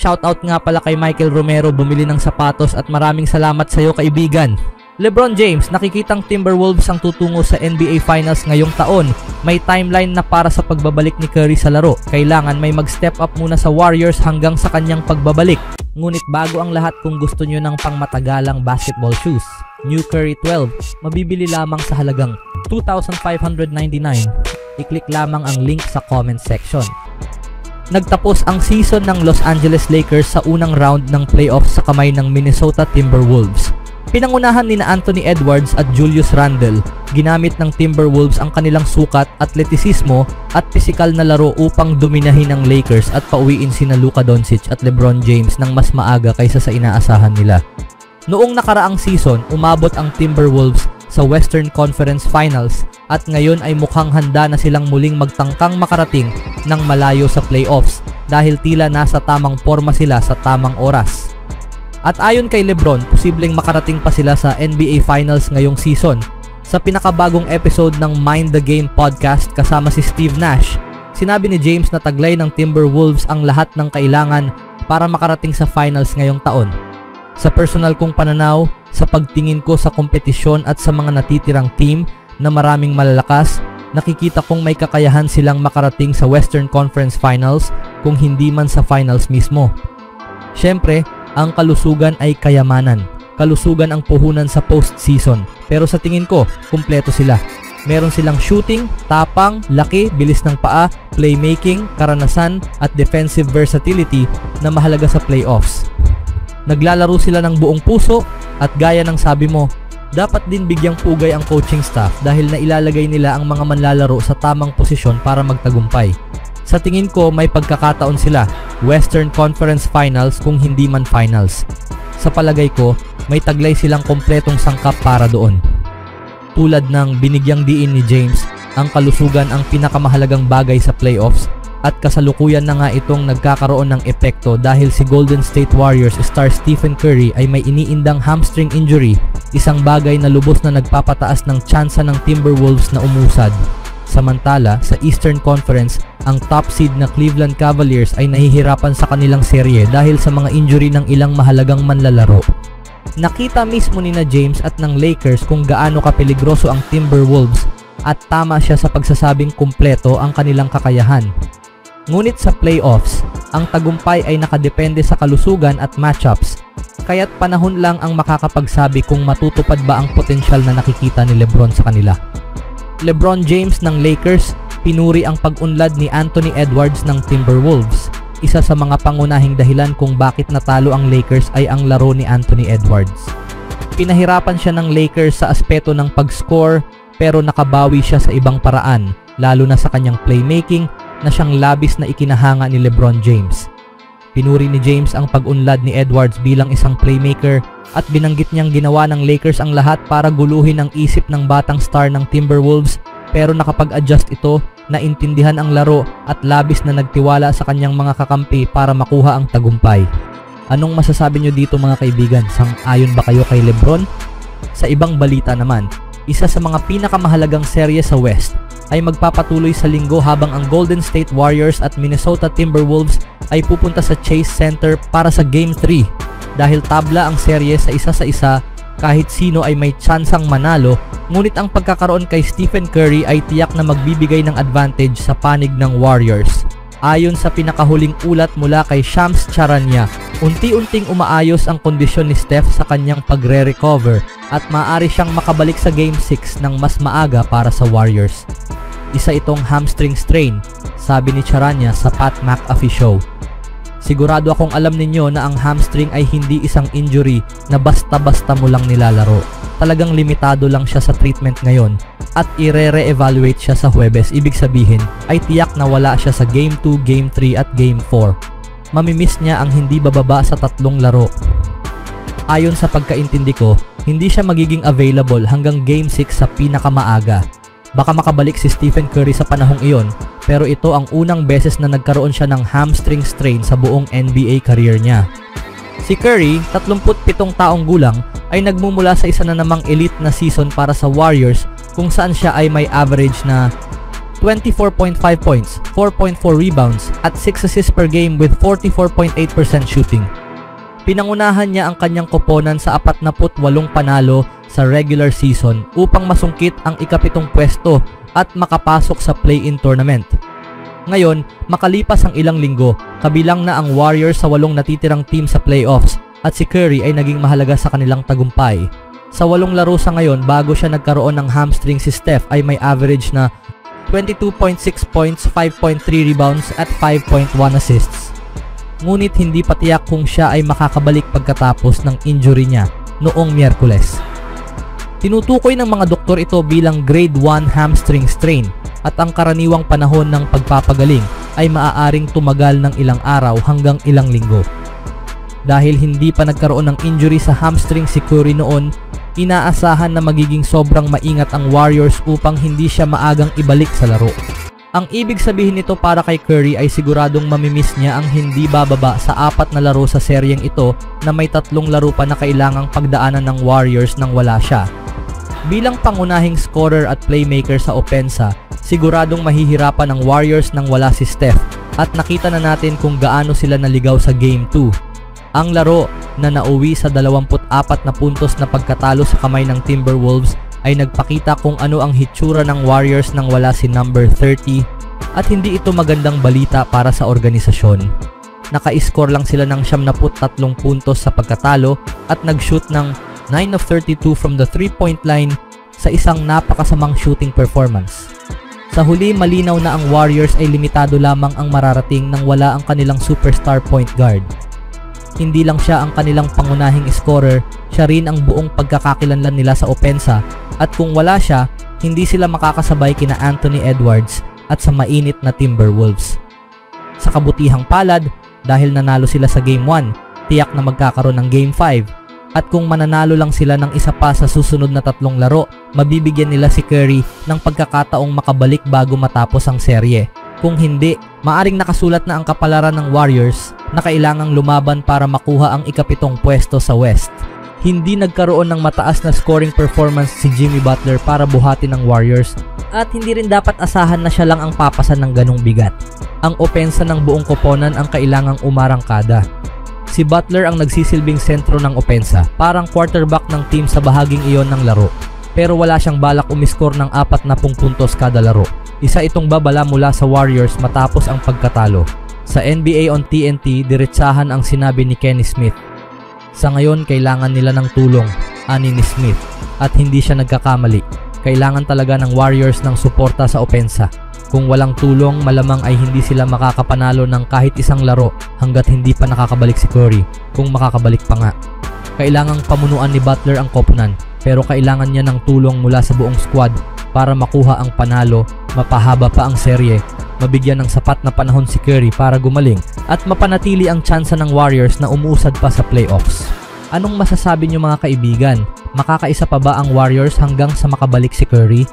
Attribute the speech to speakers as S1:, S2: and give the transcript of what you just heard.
S1: Shoutout nga pala kay Michael Romero, bumili ng sapatos at maraming salamat sa iyo kaibigan. LeBron James, nakikitang Timberwolves ang tutungo sa NBA Finals ngayong taon. May timeline na para sa pagbabalik ni Curry sa laro. Kailangan may mag-step up muna sa Warriors hanggang sa kanyang pagbabalik. Ngunit bago ang lahat, kung gusto nyo ng pangmatagalang basketball shoes, New Curry 12, mabibili lamang sa halagang $2,599. I-click lamang ang link sa comment section. Nagtapos ang season ng Los Angeles Lakers sa unang round ng playoffs sa kamay ng Minnesota Timberwolves. Pinangunahan ni Anthony Edwards at Julius Randle. Ginamit ng Timberwolves ang kanilang sukat, atletisismo at pisikal na laro upang dominahin ng Lakers at pauwiin sina Luka Doncic at LeBron James ng mas maaga kaysa sa inaasahan nila. Noong nakaraang season, umabot ang Timberwolves sa Western Conference Finals at ngayon ay mukhang handa na silang muling magtangkang makarating ng malayo sa playoffs dahil tila nasa tamang forma sila sa tamang oras. At ayon kay LeBron, posibleng makarating pa sila sa NBA Finals ngayong season. Sa pinakabagong episode ng Mind the Game podcast kasama si Steve Nash, sinabi ni James na taglay ng Timberwolves ang lahat ng kailangan para makarating sa finals ngayong taon. Sa personal kong pananaw, sa pagtingin ko sa kompetisyon at sa mga natitirang team na maraming malalakas, nakikita kong may kakayahan silang makarating sa Western Conference Finals kung hindi man sa finals mismo. Siyempre, ang kalusugan ay kayamanan. Kalusugan ang puhunan sa postseason. Pero sa tingin ko, kumpleto sila. Meron silang shooting, tapang, laki, bilis ng paa, playmaking, karanasan at defensive versatility na mahalaga sa playoffs. Naglalaro sila ng buong puso at gaya ng sabi mo, dapat din bigyang pugay ang coaching staff dahil nailalagay nila ang mga manlalaro sa tamang posisyon para magtagumpay. Sa tingin ko, may pagkakataon sila, Western Conference Finals kung hindi man Finals. Sa palagay ko, may taglay silang kompletong sangkap para doon. Tulad ng binigyang diin ni James, ang kalusugan ang pinakamahalagang bagay sa playoffs at kasalukuyan na nga itong nagkakaroon ng epekto dahil si Golden State Warriors star Stephen Curry ay may iniindang hamstring injury, isang bagay na lubos na nagpapataas ng tsansa ng Timberwolves na umusad. Samantala, sa Eastern Conference, ang top seed na Cleveland Cavaliers ay nahihirapan sa kanilang serye dahil sa mga injury ng ilang mahalagang manlalaro. Nakita mismo ni na James at ng Lakers kung gaano kapeligroso ang Timberwolves at tama siya sa pagsasabing kumpleto ang kanilang kakayahan. Ngunit sa playoffs, ang tagumpay ay nakadepende sa kalusugan at matchups, kaya't panahon lang ang makakapagsabi kung matutupad ba ang potensyal na nakikita ni LeBron sa kanila. LeBron James ng Lakers, pinuri ang pag-unlad ni Anthony Edwards ng Timberwolves. Isa sa mga pangunahing dahilan kung bakit natalo ang Lakers ay ang laro ni Anthony Edwards. Pinahirapan siya ng Lakers sa aspeto ng pag-score pero nakabawi siya sa ibang paraan, lalo na sa kanyang playmaking na siyang labis na ikinahanga ni LeBron James. Pinuri ni James ang pag-unlad ni Edwards bilang isang playmaker at binanggit niyang ginawa ng Lakers ang lahat para guluhin ang isip ng batang star ng Timberwolves pero nakapag-adjust ito, naintindihan ang laro at labis na nagtiwala sa kanyang mga kakampi para makuha ang tagumpay. Anong masasabi niyo dito mga kaibigan? Sang-ayon ba kayo kay LeBron? Sa ibang balita naman, isa sa mga pinakamahalagang serye sa West ay magpapatuloy sa linggo habang ang Golden State Warriors at Minnesota Timberwolves ay pupunta sa Chase Center para sa Game 3. Dahil tabla ang serye sa isa, kahit sino ay may tsansang manalo, ngunit ang pagkakaroon kay Stephen Curry ay tiyak na magbibigay ng advantage sa panig ng Warriors. Ayon sa pinakahuling ulat mula kay Shams Charania, unti-unting umaayos ang kondisyon ni Steph sa kanyang pagre-recover at maaari siyang makabalik sa Game 6 ng mas maaga para sa Warriors. Isa itong hamstring strain, sabi ni Charania sa Pat McAfee Show. Sigurado akong alam ninyo na ang hamstring ay hindi isang injury na basta-basta mo lang nilalaro. Talagang limitado lang siya sa treatment ngayon at i-re-evaluate siya sa Huwebes. Ibig sabihin ay tiyak na wala siya sa Game 2, Game 3 at Game 4. Mamimiss niya ang hindi bababa sa 3 laro. Ayon sa pagkaintindi ko, hindi siya magiging available hanggang Game 6 sa pinakamaaga. Baka makabalik si Stephen Curry sa panahong iyon, pero ito ang unang beses na nagkaroon siya ng hamstring strain sa buong NBA career niya. Si Curry, 37 taong gulang, ay nagmumula sa isa na namang elite na season para sa Warriors kung saan siya ay may average na 24.5 points, 4.4 rebounds at 6 assists per game with 44.8% shooting. Pinangunahan niya ang kanyang koponan sa 48 panalo sa regular season upang masungkit ang ika-7 pwesto at makapasok sa play-in tournament. Ngayon, makalipas ang ilang linggo, kabilang na ang Warriors sa 8 natitirang team sa playoffs at si Curry ay naging mahalaga sa kanilang tagumpay. Sa 8 laro sa ngayon bago siya nagkaroon ng hamstring, si Steph ay may average na 22.6 points, 5.3 rebounds at 5.1 assists. Ngunit hindi pa tiyak kung siya ay makakabalik pagkatapos ng injury niya noong Miyerkules. Tinutukoy ng mga doktor ito bilang grade 1 hamstring strain at ang karaniwang panahon ng pagpapagaling ay maaaring tumagal ng ilang araw hanggang ilang linggo. Dahil hindi pa nagkaroon ng injury sa hamstring si Curry noon, inaasahan na magiging sobrang maingat ang Warriors upang hindi siya maagang ibalik sa laro. Ang ibig sabihin nito para kay Curry ay siguradong mamimiss niya ang hindi bababa sa 4 na laro sa seryeng ito na may 3 laro pa na kailangang pagdaanan ng Warriors nang wala siya. Bilang pangunahing scorer at playmaker sa opensa, siguradong mahihirapan ang Warriors nang wala si Steph at nakita na natin kung gaano sila naligaw sa Game 2. Ang laro na nauwi sa 24 na puntos na pagkatalo sa kamay ng Timberwolves ay nagpakita kung ano ang hitsura ng Warriors nang wala si number 30 at hindi ito magandang balita para sa organisasyon. Naka-score lang sila ng 73 puntos sa pagkatalo at nag-shoot ng 9 of 32 from the 3-point line sa isang napakasamang shooting performance. Sa huli, malinaw na ang Warriors ay limitado lamang ang mararating nang wala ang kanilang superstar point guard. Hindi lang siya ang kanilang pangunahing scorer, siya rin ang buong pagkakakilanlan nila sa opensa at kung wala siya, hindi sila makakasabay kina Anthony Edwards at sa mainit na Timberwolves. Sa kabutihang palad, dahil nanalo sila sa Game 1, tiyak na magkakaroon ng Game 5 at kung mananalo lang sila ng isa pa sa susunod na 3 laro, mabibigyan nila si Curry ng pagkakataong makabalik bago matapos ang serye. Kung hindi, maaring nakasulat na ang kapalaran ng Warriors na kailangang lumaban para makuha ang ika-7 pwesto sa West. Hindi nagkaroon ng mataas na scoring performance si Jimmy Butler para buhatin ng Warriors at hindi rin dapat asahan na siya lang ang papasan ng ganong bigat. Ang opensa ng buong koponan ang kailangang umarangkada. Si Butler ang nagsisilbing sentro ng opensa, parang quarterback ng team sa bahaging iyon ng laro. Pero wala siyang balak umiskor ng 40 puntos kada laro. Isa itong babala mula sa Warriors matapos ang pagkatalo. Sa NBA on TNT, diretsahan ang sinabi ni Kenny Smith. Sa ngayon, kailangan nila ng tulong, ani ni Smith, at hindi siya nagkakamali. Kailangan talaga ng Warriors ng suporta sa opensa. Kung walang tulong, malamang ay hindi sila makakapanalo ng kahit isang laro hanggat hindi pa nakakabalik si Curry, kung makakabalik pa nga. Kailangang pamunuan ni Butler ang koponan, pero kailangan niya ng tulong mula sa buong squad para makuha ang panalo, mapahaba pa ang serye, mabigyan ng sapat na panahon si Curry para gumaling at mapanatili ang tsansa ng Warriors na umuusad pa sa playoffs. Anong masasabi niyo mga kaibigan? Makakaisa pa ba ang Warriors hanggang sa makabalik si Curry?